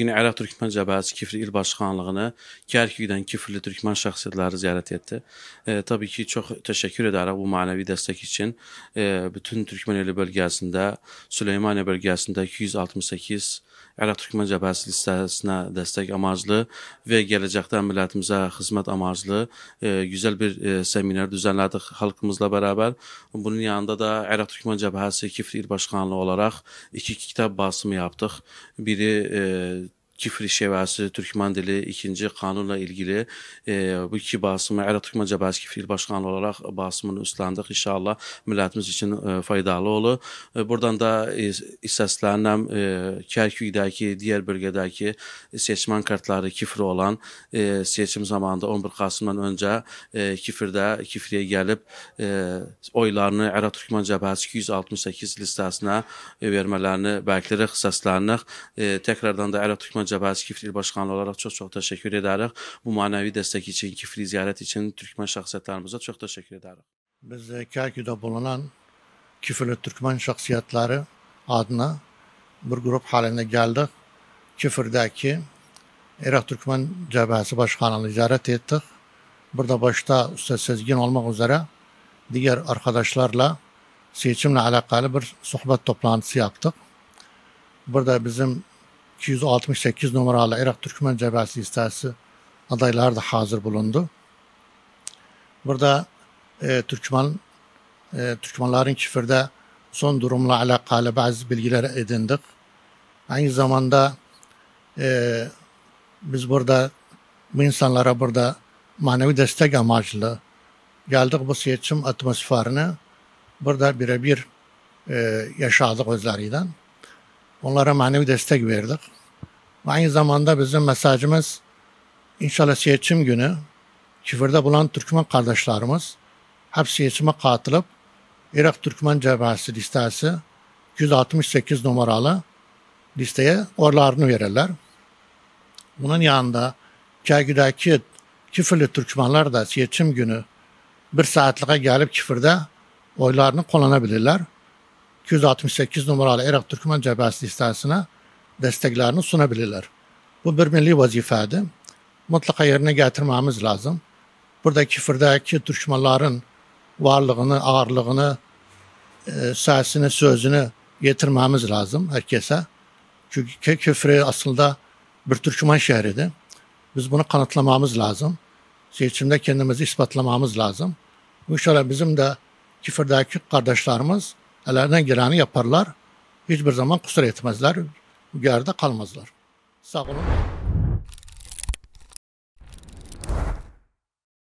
bugün Irak Türkmen Cəbhəsi Kifli İl Başkanlığını Kerkük'den Kifli Türkmen şahsiyetleri ziyaret etti. Tabii ki çok teşekkür ederim bu manevi destek için. Bütün Türkmeneli bölgesinde, Süleymaniye bölgesinde 268 Irak Türkmen Cəbhəsi listesine destek amaclı ve gelecekte milletimize hizmet amaclı güzel bir seminer düzenledik halkımızla beraber. Bunun yanında da Irak Türkmen Cəbhəsi Kifli İl Başkanlığı olarak iki kitap basımı yaptık. Biri Kifli Şevası, Türkmen dili, ikinci kanunla ilgili bu iki basımı Irak Türkmen Cəbhəsi Kifli İl Başkanlığı olarak basımını üstlendik. İnşallah milletimiz için faydalı olur. Buradan da istəslərinəm Kerkük'deki, diğer bölgedeki seçmen kartları Kifli olan seçim zamanında 11 Kasım'dan önce Kifli'ye gelip oylarını Irak Türkmen Cəbhəsi 268 listesine vermelerini beklerik, səslənirik. Tekrardan da Irak Türkmen Cəbhəsi Kifli İl Başkanlığı olarak çok teşekkür ederiz. Bu manevi destek için, Kifli ziyaret için Türkmen şahsiyetlerimize çok teşekkür ederiz. Biz Kerkük'te bulunan Kifli Türkmen şahsiyetleri adına bir grup haline geldik. Kifli'deki Irak Türkmen Cəbhəsi Başkanlığı'nı ziyaret ettik. Burada başta Usta Sezgin olmak üzere diğer arkadaşlarla seçimle alakalı bir sohbet toplantısı yaptık. Burada bizim 268 numaralı Irak Türkmen Cəbhəsi listesi adaylar da hazır bulundu. Burada Türkmenlerin Kifli'de son durumla alakalı bazı bilgiler edindik. Aynı zamanda biz burada bu insanlara burada manevi destek amaçlı geldik, bu seçim atmosferini burada birebir yaşadık özleriyle. Onlara manevi destek verdik. Aynı zamanda bizim mesajımız inşallah seçim günü Kifli'de bulunan Türkmen kardeşlerimiz hep seçime katılıp Irak Türkmen Cəbhəsi listesi 268 numaralı listeye oylarını verirler. Bunun yanında Kerkük'deki Kifli Türkmenler de seçim günü bir saatliğe gelip Kifli'de oylarını kullanabilirler. 268 numaralı Irak Türkmen Cəbhəsi listesine desteklerini sunabilirler. Bu bir milli vazifedir. Mutlaka yerine getirmemiz lazım. Burada Kifli'deki Türkmenlerin varlığını, ağırlığını, sesini, sözünü getirmemiz lazım herkese. Çünkü Kifli aslında bir Türkmen şehridir. Biz bunu kanıtlamamız lazım. Seçimde kendimizi ispatlamamız lazım. İnşallah bizim de Kifli'deki kardeşlerimiz ellerinden geleni yaparlar. Hiçbir zaman kusur etmezler. Bu yerde kalmazlar. Sağ olun.